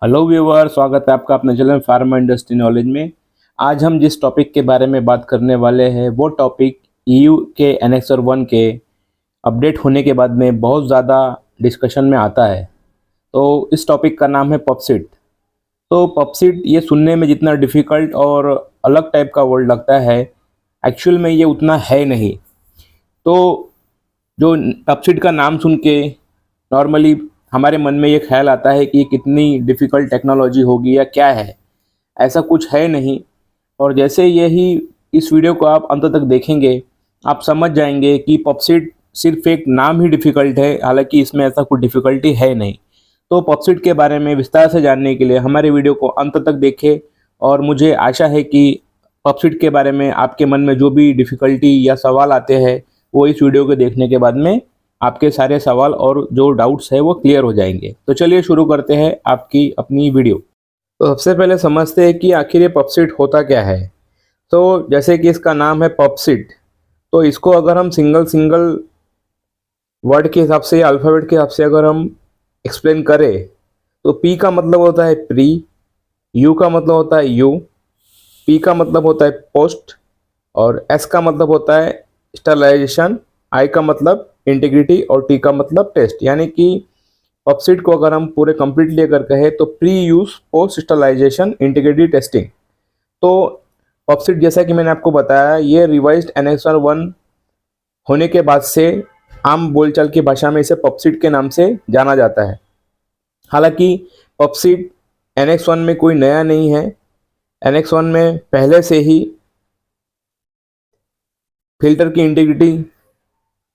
Hello viewer, स्वागत है आपका अपने चैनल फार्मा इंडस्ट्री नॉलेज में। आज हम जिस टॉपिक के बारे में बात करने वाले हैं वो टॉपिक ईयू के एनेक्सर 1 के अपडेट होने के बाद में बहुत ज़्यादा डिस्कशन में आता है। तो इस टॉपिक का नाम है पॉपसिट। तो पॉपसिट ये सुनने में जितना डिफ़िकल्ट और अलग टाइप का वर्ड लगता है, एक्चुअल में ये उतना है नहीं। तो जो पॉपसिट का नाम सुन के नॉर्मली हमारे मन में ये ख्याल आता है कि ये कितनी डिफ़िकल्ट टेक्नोलॉजी होगी या क्या है। ऐसा कुछ है नहीं। और जैसे यही इस वीडियो को आप अंत तक देखेंगे, आप समझ जाएंगे कि पॉपसिट सिर्फ एक नाम ही डिफ़िकल्ट है, हालांकि इसमें ऐसा कुछ डिफ़िकल्टी है नहीं। तो पॉपसिट के बारे में विस्तार से जानने के लिए हमारे वीडियो को अंत तक देखें। और मुझे आशा है कि पॉपसिट के बारे में आपके मन में जो भी डिफ़िकल्टी या सवाल आते हैं वो इस वीडियो को देखने के बाद में आपके सारे सवाल और जो डाउट्स है वो क्लियर हो जाएंगे। तो चलिए शुरू करते हैं आपकी अपनी वीडियो। तो सबसे पहले समझते हैं कि आखिर ये पॉपसिट होता क्या है। तो जैसे कि इसका नाम है पॉपसिट, तो इसको अगर हम सिंगल सिंगल वर्ड के हिसाब से, अल्फ़ाबेट के हिसाब से अगर हम एक्सप्लेन करें तो पी का मतलब होता है प्री, यू का मतलब होता है यू, पी का मतलब होता है पोस्ट, और एस का मतलब होता है स्टरलाइजेशन, आई का मतलब इंटीग्रिटी और टी का मतलब टेस्ट। यानी कि पॉपसिट को अगर हम पूरे कंप्लीटली अगर कहें तो pre use post sterilisation integrity testing. तो पॉपसिट जैसा कि मैंने आपको बताया, ये रिवाइज्ड एनेक्सर 1 होने के बाद से आम बोलचाल की भाषा में इसे पॉपसिट के नाम से जाना जाता है। हालांकि पॉपसिट एनेक्स 1 में कोई नया नहीं है। एनेक्स 1 में पहले से ही फिल्टर की इंटीग्रिटी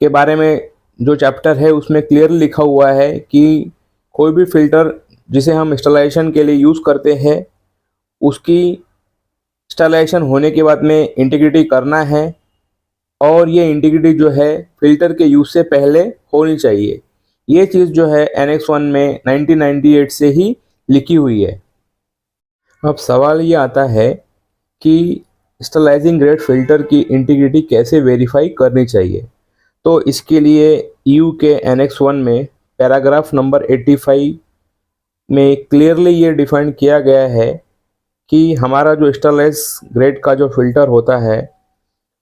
के बारे में जो चैप्टर है उसमें क्लियरली लिखा हुआ है कि कोई भी फिल्टर जिसे हम स्टरलाइजेशन के लिए यूज़ करते हैं उसकी स्टरलाइजेशन होने के बाद में इंटीग्रिटी करना है, और ये इंटीग्रिटी जो है फिल्टर के यूज़ से पहले होनी चाहिए। ये चीज़ जो है एनेक्स 1 में 1998 से ही लिखी हुई है। अब सवाल ये आता है कि स्टरलाइजिंग ग्रेड फिल्टर की इंटीग्रिटी कैसे वेरीफाई करनी चाहिए। तो इसके लिए ईयू के एनेक्स 1 में पैराग्राफ नंबर 85 में क्लियरली ये डिफाइन किया गया है कि हमारा जो स्टरलाइज ग्रेड का जो फिल्टर होता है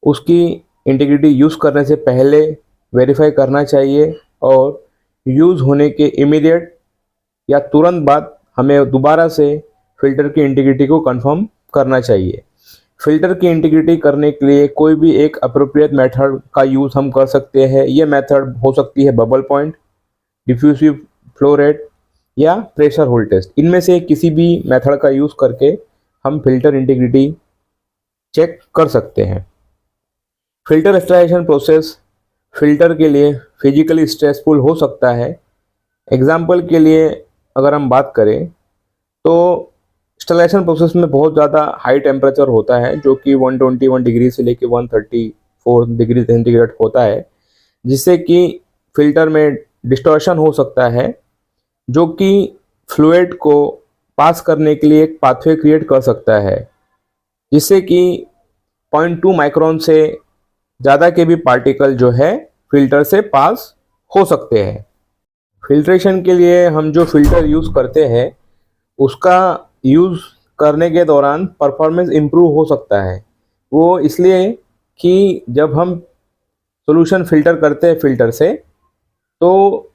उसकी इंटीग्रिटी यूज़ करने से पहले वेरीफाई करना चाहिए, और यूज़ होने के इमीडिएट या तुरंत बाद हमें दोबारा से फिल्टर की इंटीग्रिटी को कंफर्म करना चाहिए। फिल्टर की इंटीग्रिटी करने के लिए कोई भी एक अप्रोप्रिएट मेथड का यूज़ हम कर सकते हैं। ये मेथड हो सकती है bubble point, diffusive flow rate या प्रेशर होल्ड टेस्ट। इनमें से किसी भी मेथड का यूज़ करके हम फिल्टर इंटीग्रिटी चेक कर सकते हैं। फिल्टर स्टरलाइजेशन प्रोसेस फिल्टर के लिए फिजिकली स्ट्रेसफुल हो सकता है। एग्जाम्पल के लिए अगर हम बात करें तो स्टरलाइजेशन प्रोसेस में बहुत ज़्यादा हाई टेम्परेचर होता है, जो कि 121 डिग्री से लेकर 134 डिग्री सेंटीग्रेड होता है, जिससे कि फिल्टर में डिस्टॉर्शन हो सकता है, जो कि फ्लूइड को पास करने के लिए एक पाथवे क्रिएट कर सकता है, जिससे कि 0.2 माइक्रोन से ज़्यादा के भी पार्टिकल जो है फिल्टर से पास हो सकते हैं। फिल्ट्रेशन के लिए हम जो फिल्टर यूज़ करते हैं उसका यूज़ करने के दौरान परफॉर्मेंस इम्प्रूव हो सकता है। वो इसलिए कि जब हम सॉल्यूशन फ़िल्टर करते हैं फिल्टर से, तो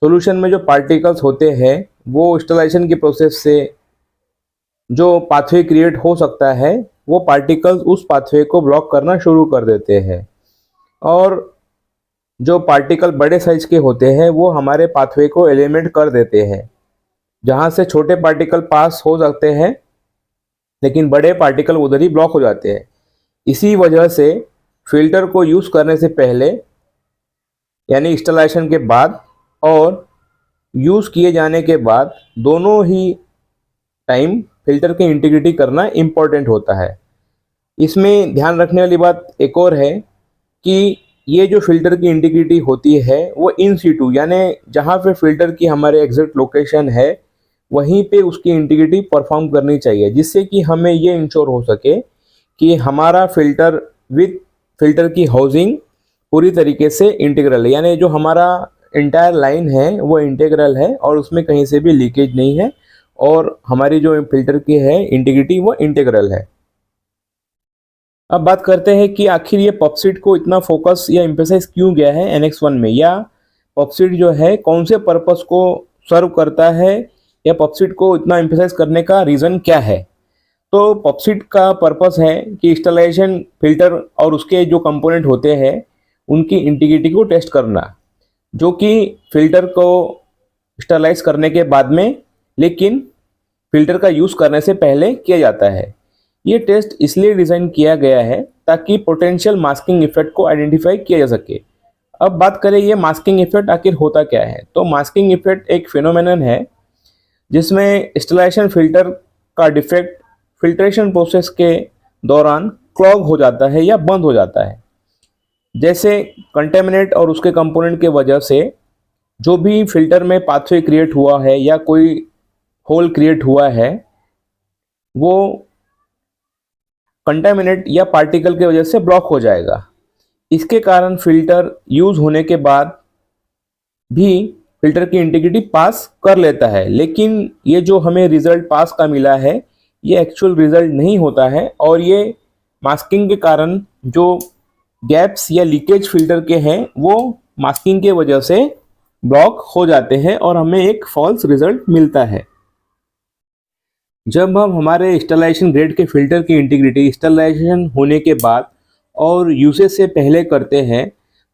सॉल्यूशन में जो पार्टिकल्स होते हैं वो स्टरलाइजेशन की प्रोसेस से जो पाथवे क्रिएट हो सकता है वो पार्टिकल्स उस पाथवे को ब्लॉक करना शुरू कर देते हैं, और जो पार्टिकल बड़े साइज के होते हैं वो हमारे पाथवे को एलिमिनेट कर देते हैं। जहाँ से छोटे पार्टिकल पास हो सकते हैं लेकिन बड़े पार्टिकल उधर ही ब्लॉक हो जाते हैं। इसी वजह से फिल्टर को यूज़ करने से पहले यानी स्टरलाइजेशन के बाद और यूज़ किए जाने के बाद दोनों ही टाइम फिल्टर की इंटीग्रिटी करना इम्पॉर्टेंट होता है। इसमें ध्यान रखने वाली बात एक और है कि ये जो फिल्टर की इंटीग्रिटी होती है वो इन सीटू यानी जहाँ पे फिल्टर की हमारे एग्जैक्ट लोकेशन है वहीं पे उसकी इंटीग्रिटी परफॉर्म करनी चाहिए, जिससे कि हमें ये इंश्योर हो सके कि हमारा फिल्टर विथ फिल्टर की हाउसिंग पूरी तरीके से इंटीग्रल है, यानी जो हमारा इंटायर लाइन है वो इंटीग्रल है और उसमें कहीं से भी लीकेज नहीं है और हमारी जो फिल्टर की है इंटीग्रिटी वो इंटीग्रल है। अब बात करते हैं कि आखिर ये पॉपसीड को इतना फोकस या एम्फेसाइज क्यों गया है NX1 में, या पॉपसीड जो है कौन से पर्पस को सर्व करता है, या पॉपसीड को इतना एम्फेसाइज करने का रीज़न क्या है। तो पॉपसीड का पर्पस है कि स्टरलाइजेशन फिल्टर और उसके जो कंपोनेंट होते हैं उनकी इंटीग्रिटी को टेस्ट करना, जो कि फिल्टर को स्टरलाइज करने के बाद में लेकिन फिल्टर का यूज़ करने से पहले किया जाता है। ये टेस्ट इसलिए डिज़ाइन किया गया है ताकि पोटेंशियल मास्किंग इफेक्ट को आइडेंटिफाई किया जा सके। अब बात करें ये मास्किंग इफेक्ट आखिर होता क्या है। तो मास्किंग इफेक्ट एक फिनोमेनन है जिसमें स्टरलाइजेशन फिल्टर का डिफेक्ट फिल्ट्रेशन प्रोसेस के दौरान क्लॉग हो जाता है या बंद हो जाता है। जैसे कंटेमिनेट और उसके कंपोनेंट के वजह से जो भी फिल्टर में पाथवे क्रिएट हुआ है या कोई होल क्रिएट हुआ है वो कंटेमिनेट या पार्टिकल के वजह से ब्लॉक हो जाएगा। इसके कारण फिल्टर यूज होने के बाद भी फिल्टर की इंटीग्रिटी पास कर लेता है, लेकिन ये जो हमें रिजल्ट पास का मिला है ये एक्चुअल रिजल्ट नहीं होता है, और ये मास्किंग के कारण जो गैप्स या लीकेज फिल्टर के हैं वो मास्किंग के वजह से ब्लॉक हो जाते हैं और हमें एक फॉल्स रिजल्ट मिलता है। जब हम हमारे स्टरलाइजेशन ग्रेड के फिल्टर की इंटीग्रिटी स्टरलाइजेशन होने के बाद और यूसेज से पहले करते हैं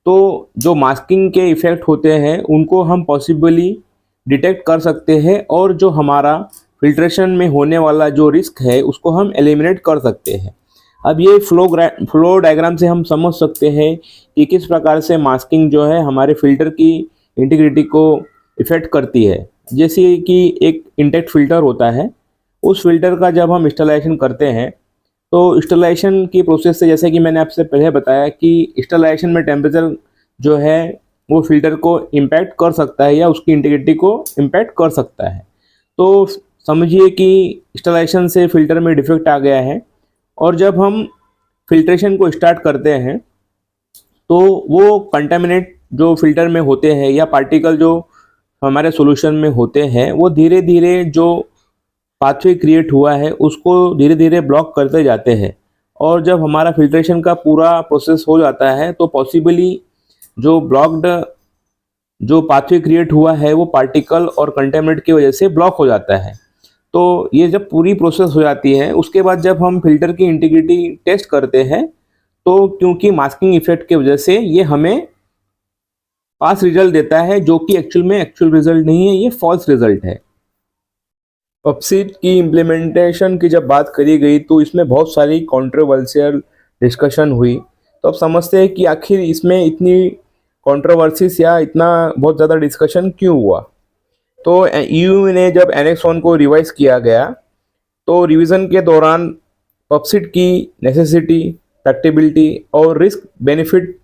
तो जो मास्किंग के इफ़ेक्ट होते हैं उनको हम पॉसिबली डिटेक्ट कर सकते हैं, और जो हमारा फिल्ट्रेशन में होने वाला जो रिस्क है उसको हम एलिमिनेट कर सकते हैं। अब ये फ्लो डायग्राम से हम समझ सकते हैं कि किस प्रकार से मास्किंग जो है हमारे फिल्टर की इंटीग्रिटी को इफ़ेक्ट करती है। जैसे कि एक इंटेक्ट फिल्टर होता है, उस फिल्टर का जब हम स्टरलाइजेशन करते हैं तो स्टरलाइजेशन की प्रोसेस से, जैसे कि मैंने आपसे पहले बताया कि स्टरलाइजेशन में टेम्परेचर जो है वो फिल्टर को इम्पैक्ट कर सकता है या उसकी इंटीग्रिटी को इम्पैक्ट कर सकता है। तो समझिए कि स्टरलाइजेशन से फिल्टर में डिफेक्ट आ गया है और जब हम फिल्ट्रेशन को स्टार्ट करते हैं तो वो कंटामिनेट जो फिल्टर में होते हैं या पार्टिकल जो हमारे सॉल्यूशन में होते हैं वो धीरे धीरे जो पाथवे क्रिएट हुआ है उसको धीरे धीरे ब्लॉक करते जाते हैं, और जब हमारा फिल्ट्रेशन का पूरा प्रोसेस हो जाता है तो पॉसिबली जो ब्लॉक्ड जो पाथवे क्रिएट हुआ है वो पार्टिकल और कंटेमिनेंट की वजह से ब्लॉक हो जाता है। तो ये जब पूरी प्रोसेस हो जाती है उसके बाद जब हम फिल्टर की इंटीग्रिटी टेस्ट करते हैं तो क्योंकि मास्किंग इफेक्ट की वजह से ये हमें पास रिजल्ट देता है, जो कि एक्चुअल रिजल्ट नहीं है, ये फॉल्स रिजल्ट है। पॉपसीड की इम्प्लीमेंटेशन की जब बात करी गई तो इसमें बहुत सारी कंट्रोवर्शियल डिस्कशन हुई। तो अब समझते हैं कि आखिर इसमें इतनी कंट्रोवर्सीज या इतना बहुत ज़्यादा डिस्कशन क्यों हुआ। तो EU ने जब NX1 को रिवाइज किया गया तो रिवीजन के दौरान पॉपसीड की नेसेसिटी, प्रैक्टिबिलिटी और रिस्क बेनिफिट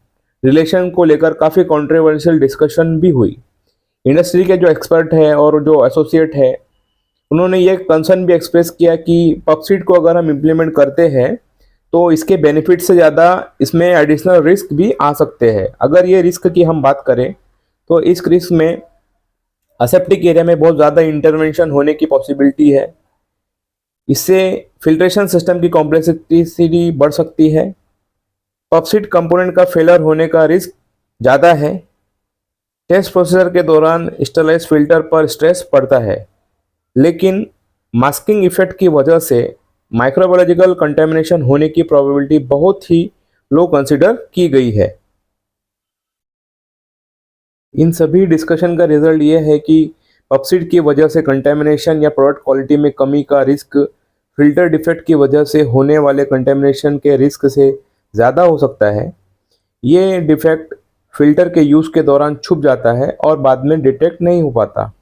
रिलेशन को लेकर काफ़ी कंट्रोवर्शियल डिस्कशन भी हुई। इंडस्ट्री के जो एक्सपर्ट है और जो एसोसिएट है उन्होंने ये कंसर्न भी एक्सप्रेस किया कि पॉपसीड को अगर हम इम्प्लीमेंट करते हैं तो इसके बेनिफिट से ज़्यादा इसमें एडिशनल रिस्क भी आ सकते हैं। अगर ये रिस्क की हम बात करें तो इस रिस्क में असेप्टिक एरिया में बहुत ज़्यादा इंटरवेंशन होने की पॉसिबिलिटी है। इससे फिल्ट्रेशन सिस्टम की कॉम्प्लेक्सिटी बढ़ सकती है। पॉपसीड कंपोनेंट का फेलर होने का रिस्क ज़्यादा है। टेस्ट प्रोसेसर के दौरान स्टरलाइज फिल्टर पर स्ट्रेस पड़ता है, लेकिन मास्किंग इफेक्ट की वजह से माइक्रोबायोलॉजिकल कंटेमिनेशन होने की प्रोबेबिलिटी बहुत ही लो कंसीडर की गई है। इन सभी डिस्कशन का रिजल्ट ये है कि पॉपसीड की वजह से कंटेमिनेशन या प्रोडक्ट क्वालिटी में कमी का रिस्क फिल्टर डिफेक्ट की वजह से होने वाले कंटेमिनेशन के रिस्क से ज़्यादा हो सकता है। ये डिफेक्ट फिल्टर के यूज़ के दौरान छुप जाता है और बाद में डिटेक्ट नहीं हो पाता।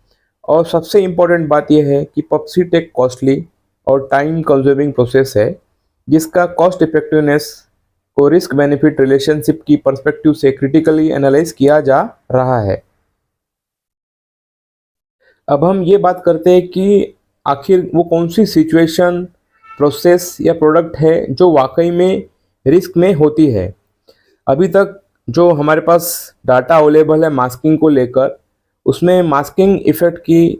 और सबसे इम्पॉर्टेंट बात यह है कि पॉपसीड एक कॉस्टली और टाइम कंज्यूमिंग प्रोसेस है जिसका कॉस्ट इफेक्टिवनेस को रिस्क बेनिफिट रिलेशनशिप की पर्सपेक्टिव से क्रिटिकली एनालाइज किया जा रहा है। अब हम ये बात करते हैं कि आखिर वो कौन सी सिचुएशन, प्रोसेस या प्रोडक्ट है जो वाकई में रिस्क में होती है। अभी तक जो हमारे पास डाटा अवेलेबल है मास्किंग को लेकर, उसमें मास्किंग इफेक्ट की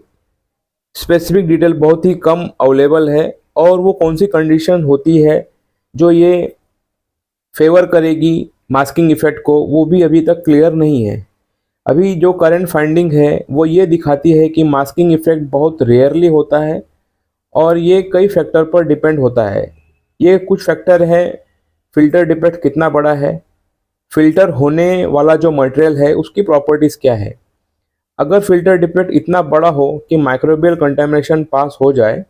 स्पेसिफिक डिटेल बहुत ही कम अवेलेबल है, और वो कौन सी कंडीशन होती है जो ये फेवर करेगी मास्किंग इफेक्ट को, वो भी अभी तक क्लियर नहीं है। अभी जो करंट फाइंडिंग है वो ये दिखाती है कि मास्किंग इफेक्ट बहुत रेयरली होता है, और ये कई फैक्टर पर डिपेंड होता है। ये कुछ फैक्टर है, फिल्टर डिफेक्ट कितना बड़ा है, फिल्टर होने वाला जो मटेरियल है उसकी प्रॉपर्टीज़ क्या है। अगर फिल्टर डिफेक्ट इतना बड़ा हो कि माइक्रोबियल कंटेमिनेशन पास हो जाए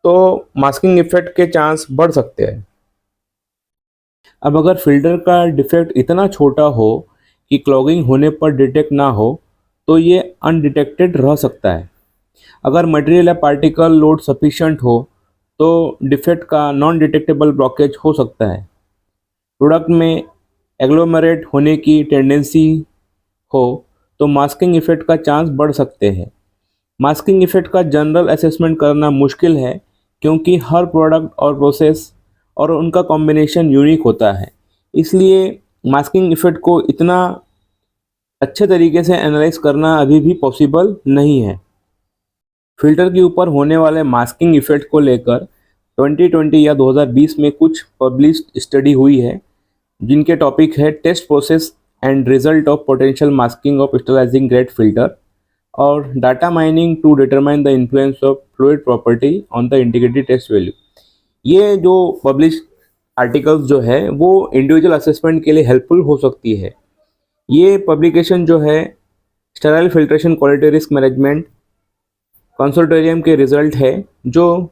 तो मास्किंग इफेक्ट के चांस बढ़ सकते हैं। अब अगर फिल्टर का डिफेक्ट इतना छोटा हो कि क्लॉगिंग होने पर डिटेक्ट ना हो तो ये अनडिटेक्टेड रह सकता है। अगर मटेरियल या पार्टिकल लोड सफिशिएंट हो तो डिफेक्ट का नॉन डिटेक्टेबल ब्लॉकेज हो सकता है। प्रोडक्ट में एग्लोमरेट होने की टेंडेंसी हो तो मास्किंग इफेक्ट का चांस बढ़ सकते हैं। मास्किंग इफेक्ट का जनरल असेसमेंट करना मुश्किल है, क्योंकि हर प्रोडक्ट और प्रोसेस और उनका कॉम्बिनेशन यूनिक होता है। इसलिए मास्किंग इफेक्ट को इतना अच्छे तरीके से एनालाइज करना अभी भी पॉसिबल नहीं है। फिल्टर के ऊपर होने वाले मास्किंग इफेक्ट को लेकर 2020 या 2020 में कुछ पब्लिश्ड स्टडी हुई है, जिनके टॉपिक है test process and result of potential masking of sterilizing grade filter और data mining to determine the influence of fluid property on the integrity test value. ये जो पब्लिश आर्टिकल्स जो है वो इंडिविजुअल असेसमेंट के लिए हेल्पफुल हो सकती है। ये पब्लिकेशन जो है sterile filtration quality risk management consortium के रिजल्ट है, जो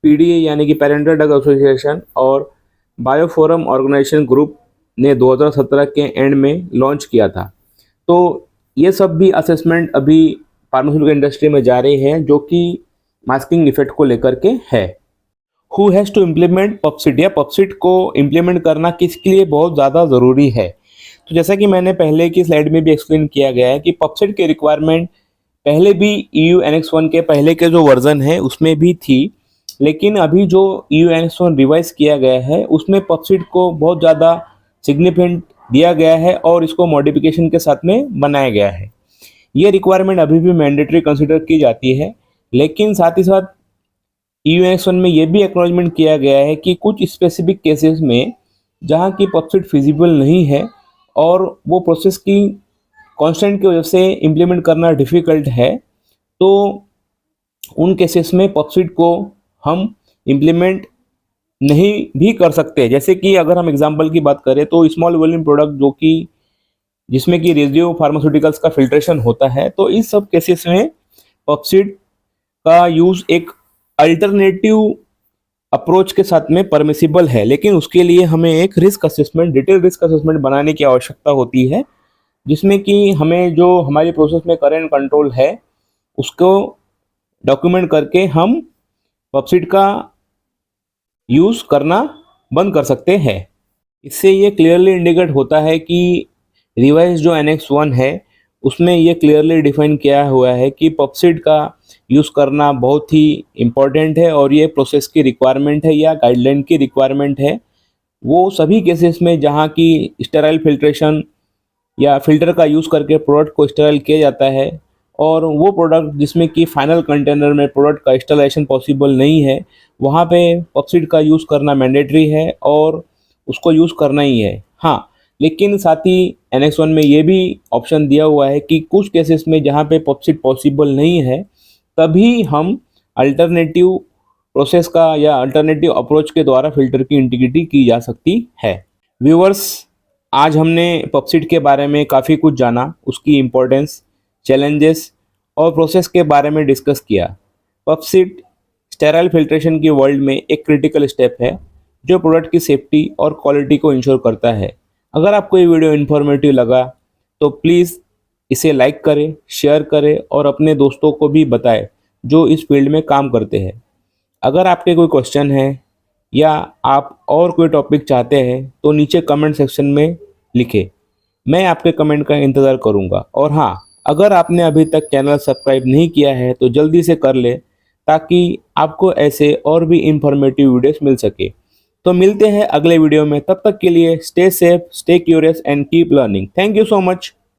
पीडीए यानी कि पेरेंटल ड्रग एसोसिएशन और बायोफोरम ऑर्गेनाइजेशन ग्रुप ने 2017 के एंड में लॉन्च किया था। तो ये सब भी असेसमेंट अभी फार्मास्यूटिकल इंडस्ट्री में जा रही हैं, जो कि मास्किंग इफेक्ट को लेकर के है। हु हैज़ टू इम्प्लीमेंट पॉपसिट, या पॉपसिट को इम्प्लीमेंट करना किसके लिए बहुत ज़्यादा ज़रूरी है। तो जैसा कि मैंने पहले की स्लाइड में भी एक्सप्लेन किया गया है कि पॉपसिट की रिक्वायरमेंट पहले भी EU Annex 1 के पहले के जो वर्जन है उसमें भी थी, लेकिन अभी जो EU Annex 1 रिवाइज किया गया है उसमें पॉपसिट को बहुत ज़्यादा सिग्निफिकेंट दिया गया है और इसको मॉडिफिकेशन के साथ में बनाया गया है। ये रिक्वायरमेंट अभी भी मैंडेटरी कंसिडर की जाती है, लेकिन साथ ही साथ EU Annex 1 में ये भी एक्नॉलेजमेंट किया गया है कि कुछ स्पेसिफिक केसेस में जहाँ की पॉपसिट फिजिबल नहीं है और वो प्रोसेस की कांस्टेंट की वजह से इम्प्लीमेंट करना डिफ़िकल्ट है, तो उन केसेस में पॉपसिट को हम इम्प्लीमेंट नहीं भी कर सकते। जैसे कि अगर हम एग्जांपल की बात करें तो स्मॉल वॉल्यूम प्रोडक्ट जो कि जिसमें कि रेडियो फार्मास्यूटिकल्स का फिल्ट्रेशन होता है, तो इस सब केसेस में पॉपसिट का यूज़ एक अल्टरनेटिव अप्रोच के साथ में परमिसिबल है, लेकिन उसके लिए हमें एक risk assessment, detail risk assessment बनाने की आवश्यकता होती है, जिसमें कि हमें जो हमारी प्रोसेस में करंट कंट्रोल है उसको डॉक्यूमेंट करके हम पॉपसिट का यूज़ करना बंद कर सकते हैं। इससे ये क्लियरली इंडिकेट होता है कि रिवाइज जो Annex 1 है उसमें ये क्लियरली डिफाइन किया हुआ है कि पॉपसिट का यूज़ करना बहुत ही इम्पॉर्टेंट है और ये प्रोसेस की रिक्वायरमेंट है या गाइडलाइन की रिक्वायरमेंट है। वो सभी केसेस में जहाँ की स्टेराइल फिल्ट्रेशन या फिल्टर का यूज़ करके प्रोडक्ट को स्टेराइल किया जाता है, और वो प्रोडक्ट जिसमें कि फाइनल कंटेनर में प्रोडक्ट का स्टेरिलाइजेशन पॉसिबल नहीं है, वहाँ पे पॉपसिट का यूज़ करना मैंडेटरी है और उसको यूज़ करना ही है। हाँ, लेकिन साथ ही Annex 1 में ये भी ऑप्शन दिया हुआ है कि कुछ केसेस में जहाँ पे पॉपसिट पॉसिबल नहीं है तभी हम अल्टरनेटिव प्रोसेस का या अल्टरनेटिव अप्रोच के द्वारा फिल्टर की इंटीग्रिटी की जा सकती है। व्यूअर्स, आज हमने पॉपसिट के बारे में काफ़ी कुछ जाना, उसकी इम्पोर्टेंस, चैलेंजेस और प्रोसेस के बारे में डिस्कस किया। पॉपसिट स्टेराइल फिल्ट्रेशन की वर्ल्ड में एक क्रिटिकल स्टेप है जो प्रोडक्ट की सेफ्टी और क्वालिटी को इंश्योर करता है। अगर आपको ये वीडियो इन्फॉर्मेटिव लगा तो प्लीज़ इसे लाइक करें, शेयर करें और अपने दोस्तों को भी बताएं जो इस फील्ड में काम करते हैं। अगर आपके कोई क्वेश्चन है या आप और कोई टॉपिक चाहते हैं तो नीचे कमेंट सेक्शन में लिखें, मैं आपके कमेंट का इंतज़ार करूंगा। और हाँ, अगर आपने अभी तक चैनल सब्सक्राइब नहीं किया है तो जल्दी से कर ले, ताकि आपको ऐसे और भी इंफॉर्मेटिव वीडियोस मिल सके। तो मिलते हैं अगले वीडियो में, तब तक के लिए stay safe, stay curious and keep learning. Thank you so much.